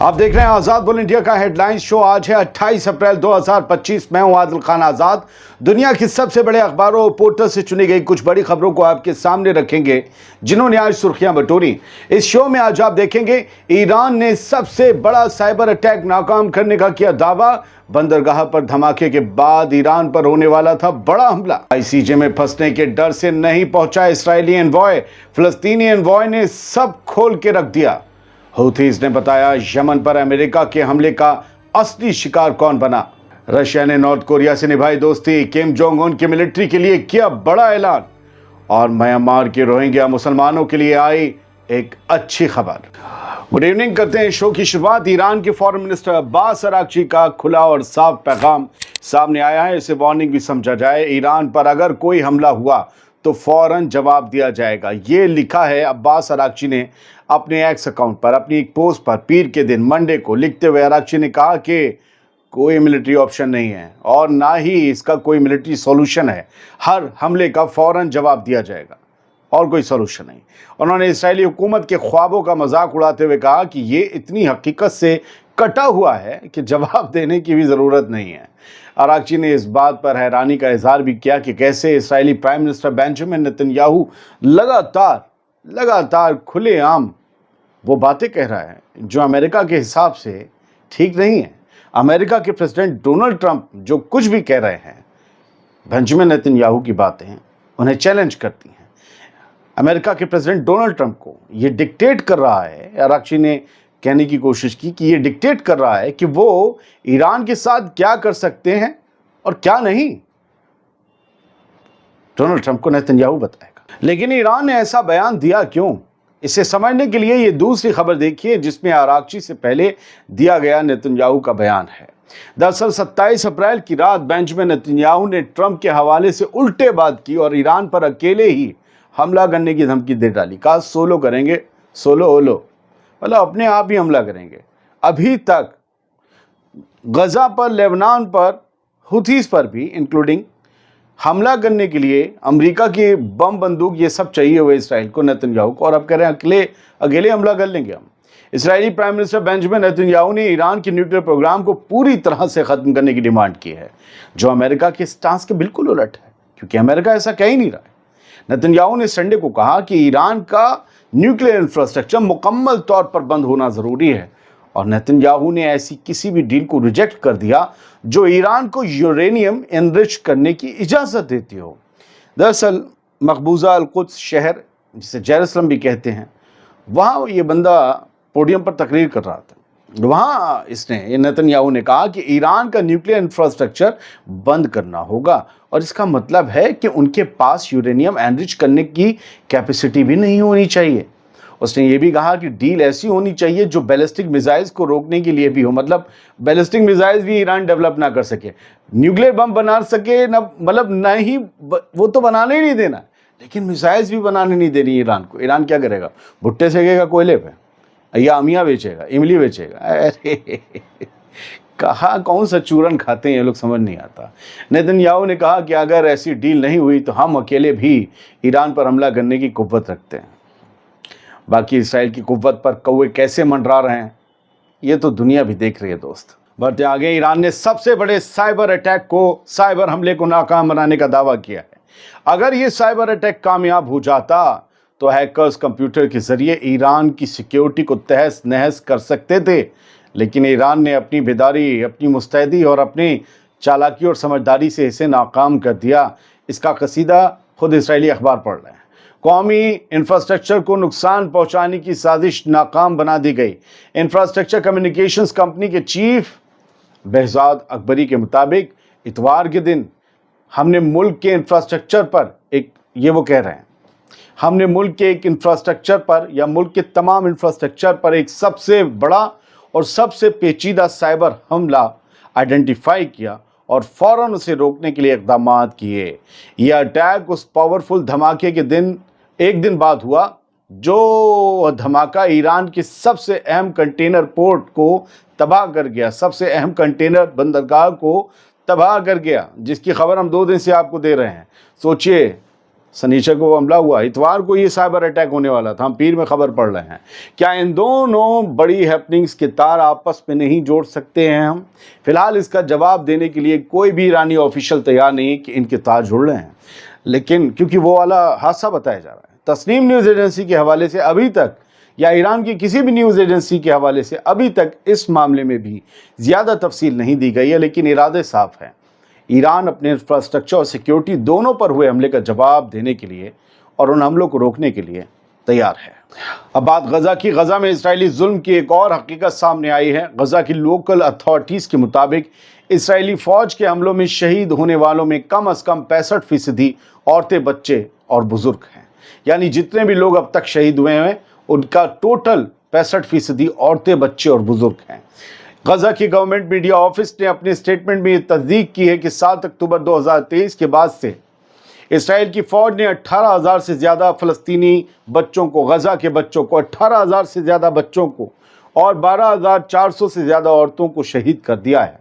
आप देख रहे हैं आजाद बुल इंडिया का हेडलाइन शो। आज है 28 अप्रैल 2025। मैं हूं आदिल खान आजाद। दुनिया के सबसे बड़े अखबारों और पोर्टल से चुनी गई कुछ बड़ी खबरों को आपके सामने रखेंगे जिन्होंने आज सुर्खियां बटोरी। इस शो में आज आप देखेंगे ईरान ने सबसे बड़ा साइबर अटैक नाकाम करने का किया दावा। बंदरगाह पर धमाके के बाद ईरान पर होने वाला था बड़ा हमला। आईसीजे में फंसने के डर से नहीं पहुंचा इस्राएली एनवॉय। फिलिस्तीनी एनवॉय ने सब खोल के रख दिया। हूथीज ने बताया यमन पर अमेरिका के हमले का असली शिकार कौन बना। रशिया ने नॉर्थ कोरिया से निभाई दोस्ती। किम जोंग उन की मिलिट्री के लिए किया बड़ा ऐलान। और म्यांमार के रोहिंग्या मुसलमानों के लिए आई एक अच्छी खबर। गुड इवनिंग, करते हैं शो की शुरुआत। ईरान के फॉरेन मिनिस्टर अब्बास अरागची का खुला और साफ पैगाम सामने आया है। इसे वार्निंग भी समझा जाए। ईरान पर अगर कोई हमला हुआ तो फौरन जवाब दिया जाएगा। ये लिखा है अब्बास अरागची ने अपने एक्स अकाउंट पर अपनी एक पोस्ट पर पीर के दिन मंडे को। लिखते हुए अरागची ने कहा कि कोई मिलिट्री ऑप्शन नहीं है और ना ही इसका कोई मिलिट्री सॉल्यूशन है। हर हमले का फौरन जवाब दिया जाएगा और कोई सॉल्यूशन नहीं। उन्होंने इस्राएली हुकूमत के ख्वाबों का मजाक उड़ाते हुए कहा कि ये इतनी हकीकत से कटा हुआ है कि जवाब देने की भी ज़रूरत नहीं है। अरागची ने इस बात पर हैरानी का इजहार भी किया कि कैसे इस्राएली प्राइम मिनिस्टर बेंजामिन नेतन्याहू लगातार खुलेआम वो बातें कह रहा है जो अमेरिका के हिसाब से ठीक नहीं है। अमेरिका के प्रेसिडेंट डोनाल्ड ट्रंप जो कुछ भी कह रहे हैं, बेंजामिन नेतन्याहू की बातें उन्हें चैलेंज करती हैं। अमेरिका के प्रेसिडेंट डोनाल्ड ट्रंप को ये डिक्टेट कर रहा है। अरागची ने कहने की कोशिश की कि ये डिक्टेट कर रहा है कि वो ईरान के साथ क्या कर सकते हैं और क्या नहीं। डोनाल्ड ट्रंप को नेतन्याहू बताएगा। लेकिन ईरान ने ऐसा बयान दिया क्यों? इसे समझने के लिए ये दूसरी खबर देखिए जिसमें अरागची से पहले दिया गया नेतन्याहू का बयान है। दरअसल 27 अप्रैल की रात बेंजामिन नेतन्याहू ने ट्रंप के हवाले से उल्टे बात की और ईरान पर अकेले ही हमला करने की धमकी दे डाली। कहा सोलो करेंगे, सोलो ओलो, मतलब अपने आप ही हमला करेंगे। अभी तक गजा पर, लेबनान पर, हुथीस पर भी इंक्लूडिंग हमला करने के लिए अमेरिका की बम बंदूक ये सब चाहिए हुए इसराइल को, नेतन्याहू को, और अब कह रहे हैं अकेले हमला कर लेंगे हम। इस्राएली प्राइम मिनिस्टर बेंजामिन नेतन्याहू ने ईरान के न्यूक्लियर प्रोग्राम को पूरी तरह से ख़त्म करने की डिमांड की है, जो अमेरिका के स्टांस के बिल्कुल उलट है, क्योंकि अमेरिका ऐसा कह ही नहीं रहा है। नेतन्याहू ने संडे को कहा कि ईरान का न्यूक्लियर इंफ्रास्ट्रक्चर मुकम्मल तौर पर बंद होना ज़रूरी है, और नेतन्याहू ने ऐसी किसी भी डील को रिजेक्ट कर दिया जो ईरान को यूरेनियम एनरिच करने की इजाज़त देती हो। दरअसल मकबूजा अल-कुद्स शहर, जिसे जेरूसलम भी कहते हैं, वहाँ ये बंदा पोडियम पर तकरीर कर रहा था। वहाँ ये नेतन्याहू ने कहा कि ईरान का न्यूक्लियर इंफ्रास्ट्रक्चर बंद करना होगा, और इसका मतलब है कि उनके पास यूरेनियम एनरिच करने की कैपेसिटी भी नहीं होनी चाहिए। उसने ये भी कहा कि डील ऐसी होनी चाहिए जो बैलिस्टिक मिसाइल्स को रोकने के लिए भी हो, मतलब बैलिस्टिक मिसाइल्स भी ईरान डेवलप ना कर सके, न्यूक्लियर बम बना सके ना, मतलब ना ही वो तो बनाने ही नहीं देना, लेकिन मिसाइल्स भी बनाने नहीं देनी ईरान को। ईरान क्या करेगा? भुट्टे सेकेगा कोयले पे, या अमिया बेचेगा, इमली बेचेगा? अरे कहाँ कौन सा चूरन खाते हैं ये लोग, समझ नहीं आता। नेतन्याहू ने कहा कि अगर ऐसी डील नहीं हुई तो हम अकेले भी ईरान पर हमला करने की कुव्वत रखते हैं। बाकी इसराइल की कुव्वत पर कौवे कैसे मंडरा रहे हैं ये तो दुनिया भी देख रही है दोस्त। बढ़ते आगे, ईरान ने सबसे बड़े साइबर हमले को नाकाम बनाने का दावा किया है। अगर ये साइबर अटैक कामयाब हो जाता तो हैकर्स कंप्यूटर के जरिए ईरान की सिक्योरिटी को तहस नहस कर सकते थे, लेकिन ईरान ने अपनी बेदारी, अपनी मुस्तैदी और अपनी चालाकी और समझदारी से इसे नाकाम कर दिया। इसका कसीदा खुद इस्राएली अखबार पढ़ रहे हैं। कौमी इंफ्रास्ट्रक्चर को नुकसान पहुंचाने की साजिश नाकाम बना दी गई। इंफ्रास्ट्रक्चर कम्युनिकेशंस कंपनी के चीफ बेहजाद अकबरी के मुताबिक इतवार के दिन हमने मुल्क के इंफ्रास्ट्रक्चर पर हमने मुल्क के एक इंफ्रास्ट्रक्चर पर या मुल्क के तमाम इंफ्रास्ट्रक्चर पर एक सबसे बड़ा और सबसे पेचीदा साइबर हमला आइडेंटिफाई किया और फ़ौरन उसे रोकने के लिए इक़दाम किए। यह अटैक उस पावरफुल धमाके के एक दिन बाद हुआ जो धमाका ईरान के सबसे अहम कंटेनर पोर्ट को तबाह कर गया, सबसे अहम कंटेनर बंदरगाह को तबाह कर गया, जिसकी खबर हम 2 दिन से आपको दे रहे हैं। सोचिए, सनीचर को वो हमला हुआ, इतवार को ये साइबर अटैक होने वाला था, हम पीर में खबर पढ़ रहे हैं। क्या इन दोनों बड़ी हैपनिंग्स के तार आपस में नहीं जोड़ सकते हैं हम? फिलहाल इसका जवाब देने के लिए कोई भी ईरानी ऑफिशियल तैयार नहीं कि इनके तार जुड़ रहे हैं, लेकिन क्योंकि वो वाला हादसा बताया जा रहा है। तस्नीम न्यूज़ एजेंसी के हवाले से अभी तक, या ईरान की किसी भी न्यूज़ एजेंसी के हवाले से अभी तक इस मामले में भी ज़्यादा तफसील नहीं दी गई है, लेकिन इरादे साफ हैं। ईरान अपने इंफ्रास्ट्रक्चर और सिक्योरिटी दोनों पर हुए हमले का जवाब देने के लिए और उन हमलों को रोकने के लिए तैयार है। अब बात गजा की। गजा में इजरायली जुल्म की एक और हकीकत सामने आई है। गजा की लोकल अथॉरिटीज़ के मुताबिक इजरायली फ़ौज के हमलों में शहीद होने वालों में कम से कम 65% औरतें, बच्चे और बुजुर्ग हैं। यानी जितने भी लोग अब तक शहीद हुए हैं उनका टोटल 65% औरतें, बच्चे और बुजुर्ग हैं। गजा की गवर्नमेंट मीडिया ऑफिस ने अपने स्टेटमेंट में ये तस्दीक की है कि 7 अक्टूबर 2023 के बाद से इसराइल की फ़ौज ने 18,000 से ज़्यादा फ़लस्तीनी बच्चों को, गजा के बच्चों को, 18,000 से ज़्यादा बच्चों को और 12,400 से ज़्यादा औरतों को शहीद कर दिया है।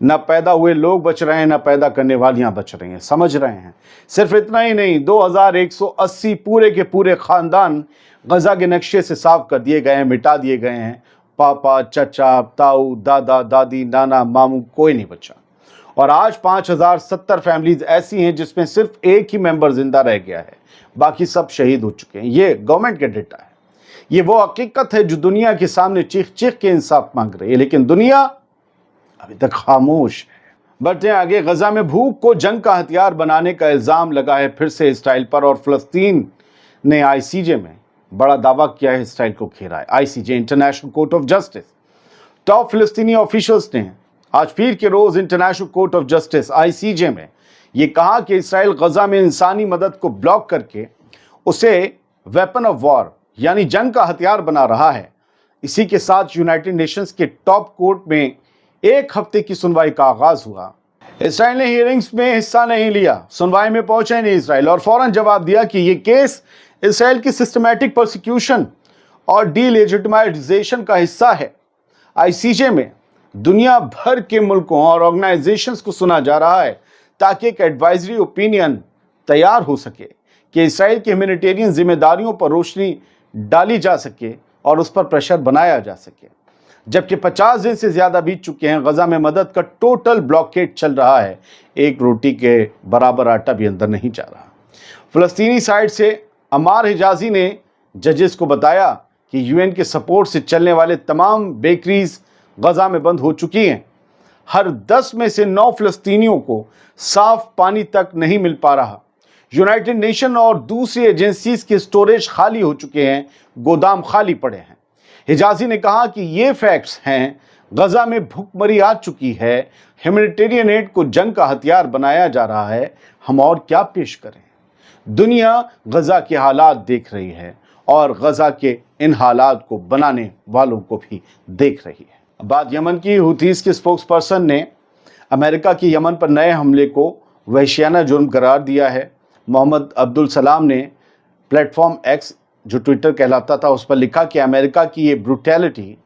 न पैदा हुए लोग बच रहे हैं, न पैदा करने वालियां बच रही हैं। समझ रहे हैं? सिर्फ इतना ही नहीं, 2180 पूरे के पूरे ख़ानदान गजा के नक्शे से साफ कर दिए गए हैं, मिटा दिए गए हैं। पापा, चचा, ताऊ, दादा, दादी, नाना, मामू, कोई नहीं बचा। और आज 5070 फैमिलीज ऐसी हैं जिसमें सिर्फ एक ही मेंबर जिंदा रह गया है, बाकी सब शहीद हो चुके हैं। ये गवर्नमेंट का डेटा है। ये वो हकीकत है जो दुनिया के सामने चीख चीख के इंसाफ मांग रही है, लेकिन दुनिया अभी तक खामोश है। बढ़ते आगे। गजा में भूख को जंग का हथियार बनाने का इल्ज़ाम लगा है फिर से इसराइल पर, और फ़लस्तीन ने आईसीजे में बड़ा दावा किया है, इसराइल को घेरा है। ICJ, international court of justice. Top फ़लस्तीनी ऑफिशियल्स ने आज पीर के रोज़ international court of justice ICJ में ये कहा कि इसराइल गजा में इंसानी मदद को ब्लॉक करके उसे वेपन ऑफ वॉर यानी जंग का हथियार बना रहा है। इसी के साथ यूनाइटेड नेशंस के टॉप कोर्ट में 1 हफ्ते की सुनवाई का आगाज हुआ। इसराइल ने हियरिंग्स में हिस्सा नहीं लिया, सुनवाई में पहुंचा नहीं इसराइल, और फौरन जवाब दिया कि ये केस इसराइल की सिस्टमैटिक प्रोसिक्यूशन और डीलेजिटिमाइजेशन का हिस्सा है। आईसीजे में दुनिया भर के मुल्कों और ऑर्गेनाइजेशंस को सुना जा रहा है ताकि एक एडवाइजरी ओपिनियन तैयार हो सके कि इसराइल की ह्यूमैनिटेरियन जिम्मेदारियों पर रोशनी डाली जा सके और उस पर प्रेशर बनाया जा सके। जबकि 50 दिन से ज़्यादा बीत चुके हैं, गजा में मदद का टोटल ब्लॉकेट चल रहा है। एक रोटी के बराबर आटा भी अंदर नहीं जा रहा। फ़लस्तीनी साइड से अमार हिजाजी ने जजेस को बताया कि यूएन के सपोर्ट से चलने वाले तमाम बेकरीज गजा में बंद हो चुकी हैं। हर 10 में से 9 फ़लस्तीनियों को साफ पानी तक नहीं मिल पा रहा। यूनाइटेड नेशन और दूसरी एजेंसीज के स्टोरेज खाली हो चुके हैं, गोदाम खाली पड़े हैं। हिजाजी ने कहा कि ये फैक्ट्स हैं, गजा में भूखमरी आ चुकी है, ह्यूमैनिटेरियन एड को जंग का हथियार बनाया जा रहा है, हम और क्या पेश करें। दुनिया गजा के हालात देख रही है और गजा के इन हालात को बनाने वालों को भी देख रही है। बात यमन की। हुतीस के स्पोक्स पर्सन ने अमेरिका की यमन पर नए हमले को वहशियाना जुर्म करार दिया है। मोहम्मद अब्दुल सलाम ने प्लेटफॉर्म एक्स, जो ट्विटर कहलाता था, उस पर लिखा कि अमेरिका की ये ब्रूटैलिटी,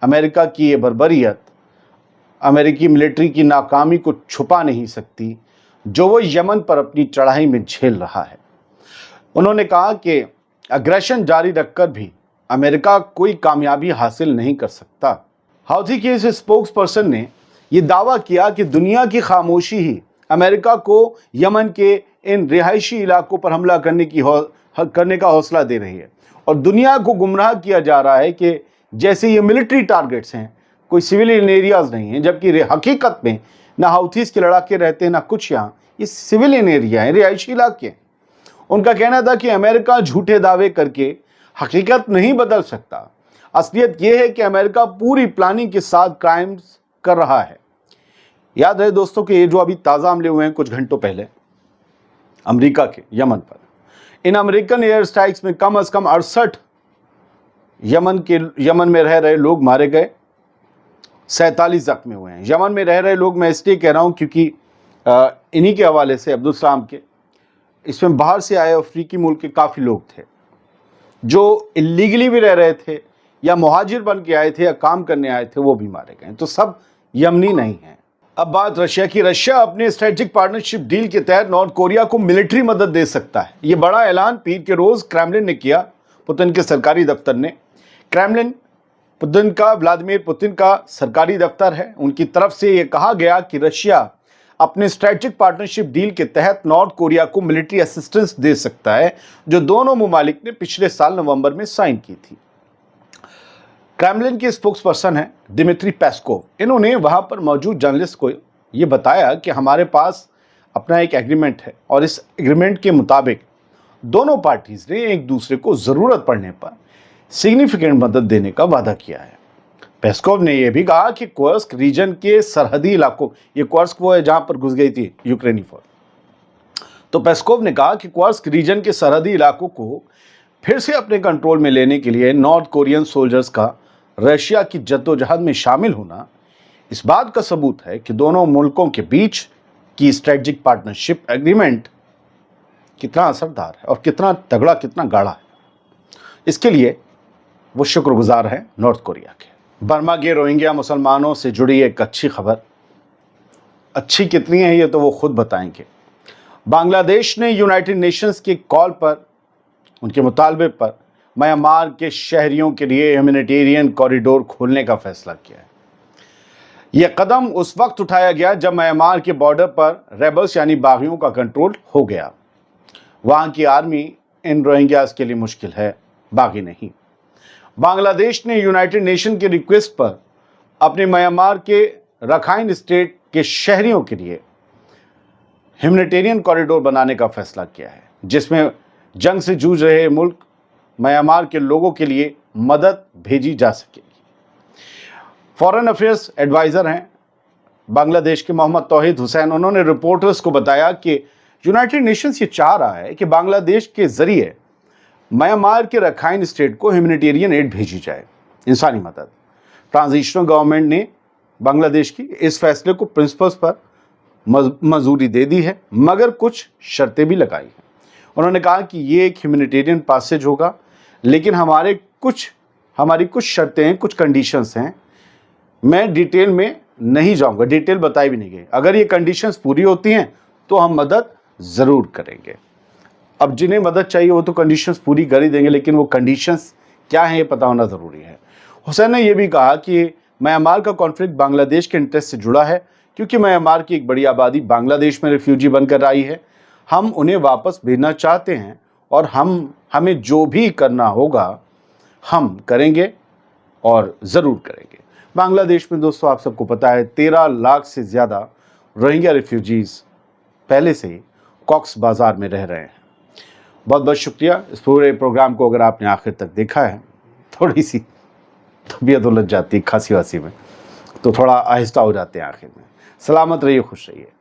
अमेरिका की ये बर्बरियत अमेरिकी मिलिट्री की नाकामी को छुपा नहीं सकती जो वो यमन पर अपनी चढ़ाई में झेल रहा है। उन्होंने कहा कि अग्रेशन जारी रखकर भी अमेरिका कोई कामयाबी हासिल नहीं कर सकता। हाउथी के इस स्पोक्स पर्सन ने यह दावा किया कि दुनिया की खामोशी ही अमेरिका को यमन के इन रिहायशी इलाकों पर हमला करने का हौसला दे रही है, और दुनिया को गुमराह किया जा रहा है कि जैसे ये मिलिट्री टारगेट्स हैं, कोई सिविलियन एरियाज नहीं हैं, जबकि हकीकत में ना हाउथीज के लड़ाके रहते हैं ना कुछ। यहाँ ये सिविलियन एरिया है, रिहायशी इलाके। उनका कहना था कि अमेरिका झूठे दावे करके हकीकत नहीं बदल सकता। असलियत यह है कि अमेरिका पूरी प्लानिंग के साथ क्राइम्स कर रहा है। याद रहे दोस्तों कि ये जो अभी ताज़ा हमले हुए हैं कुछ घंटों पहले अमेरिका के यमन पर, इन अमेरिकन एयर स्ट्राइक्स में कम से कम 68 यमन में रह रहे लोग मारे गए, 47 जख्मी हुए हैं। यमन में रह रहे लोग मैं इसलिए कह रहा हूँ क्योंकि इन्हीं के हवाले से, अब्दुल सलाम के, इसमें बाहर से आए अफ्रीकी मुल्क के काफ़ी लोग थे जो इलीगली भी रह रहे थे या मुहाजिर बन के आए थे या काम करने आए थे, वो भी मारे गए। तो सब यमनी नहीं हैं। अब बात रशिया की। रशिया अपने स्ट्रेटेजिक पार्टनरशिप डील के तहत नॉर्थ कोरिया को मिलिट्री मदद दे सकता है। ये बड़ा ऐलान पीर के रोज क्रेमलिन ने किया। पुतिन के सरकारी दफ्तर ने, क्रेमलिन व्लादिमीर पुतिन का सरकारी दफ्तर है, उनकी तरफ से यह कहा गया कि रशिया अपने स्ट्रेटेजिक पार्टनरशिप डील के तहत नॉर्थ कोरिया को मिलिट्री असिस्टेंस दे सकता है, जो दोनों ममालिक ने पिछले साल नवंबर में साइन की थी। क्रेमलिन के स्पोक्स पर्सन है दिमित्री पेस्कोव। इन्होंने वहां पर मौजूद जर्नलिस्ट को यह बताया कि हमारे पास अपना एक एग्रीमेंट है और इस एग्रीमेंट के मुताबिक दोनों पार्टीज ने एक दूसरे को जरूरत पड़ने पर सिग्निफिकेंट मदद देने का वादा किया है। पेस्कोव ने यह भी कहा कि कुर्स्क रीजन के सरहदी इलाकों, ये कुर्स्क वो है जहां पर घुस गई थी यूक्रेनी फौज, तो पेस्कोव ने कहा कि कुर्स्क रीजन के सरहदी इलाकों को फिर से अपने कंट्रोल में लेने के लिए नॉर्थ कोरियन सोल्जर्स का रशिया की जद्दोजहद में शामिल होना इस बात का सबूत है कि दोनों मुल्कों के बीच की स्ट्रेटेजिक पार्टनरशिप एग्रीमेंट कितना असरदार है और कितना तगड़ा, कितना गाढ़ा है। इसके लिए वो शुक्रगुजार है नॉर्थ कोरिया के। बर्मा के रोहिंग्या मुसलमानों से जुड़ी एक अच्छी खबर, अच्छी कितनी है ये तो वो खुद बताएंगे। बांग्लादेश ने यूनाइटेड नेशंस के कॉल पर, उनके मुतालबे पर म्यांमार के शहरियों के लिए ह्यूमैनिटेरियन कॉरिडोर खोलने का फैसला किया है। यह कदम उस वक्त उठाया गया जब म्यांमार के बॉर्डर पर रेबल्स यानी बागियों का कंट्रोल हो गया। वहां की आर्मी इन रोहिंग्यास के लिए मुश्किल है, बागी नहीं। बांग्लादेश ने यूनाइटेड नेशन के रिक्वेस्ट पर अपने म्यांमार के रखाइन स्टेट के शहरियों के लिए ह्यूमैनिटेरियन कॉरिडोर बनाने का फैसला किया है, जिसमें जंग से जूझ रहे मुल्क म्यांमार के लोगों के लिए मदद भेजी जा सकेगी। फॉरेन अफेयर्स एडवाइज़र हैं बांग्लादेश के मोहम्मद तौहीद हुसैन। उन्होंने रिपोर्टर्स को बताया कि यूनाइटेड नेशंस ये चाह रहा है कि बांग्लादेश के जरिए म्यांमार के रखाइन स्टेट को ह्यूमैनिटेरियन एड भेजी जाए, इंसानी मदद। ट्रांजिशनल गवर्नमेंट ने बांग्लादेश की इस फैसले को प्रिंसिपल्स पर मंजूरी दे दी है, मगर कुछ शर्तें भी लगाई हैं। उन्होंने कहा कि ये एक ह्यूमैनिटेरियन पैसेज होगा, लेकिन हमारी कुछ शर्तें हैं, कुछ कंडीशंस हैं। मैं डिटेल में नहीं जाऊंगा, डिटेल बताई भी नहीं गई। अगर ये कंडीशंस पूरी होती हैं तो हम मदद ज़रूर करेंगे। अब जिन्हें मदद चाहिए वो तो कंडीशंस पूरी कर ही देंगे, लेकिन वो कंडीशंस क्या हैं ये पता होना ज़रूरी है। हुसैन ने यह भी कहा कि म्यांमार का कॉन्फ्लिक्ट बांग्लादेश के इंटरेस्ट से जुड़ा है, क्योंकि म्यांमार की एक बड़ी आबादी बांग्लादेश में रिफ्यूजी बनकर आई है। हम उन्हें वापस भेजना चाहते हैं और हमें जो भी करना होगा हम करेंगे और ज़रूर करेंगे। बांग्लादेश में दोस्तों आप सबको पता है 13 लाख से ज़्यादा रोहिंग्या रिफ्यूजीज़ पहले से ही कॉक्स बाज़ार में रह रहे हैं। बहुत बहुत शुक्रिया। इस पूरे प्रोग्राम को अगर आपने आखिर तक देखा है, थोड़ी सी तबीयत उलझ जाती है खांसी वासी में, तो थोड़ा आहिस्ता हो जाते हैं आखिर में। सलामत रहिए, खुश रहिए।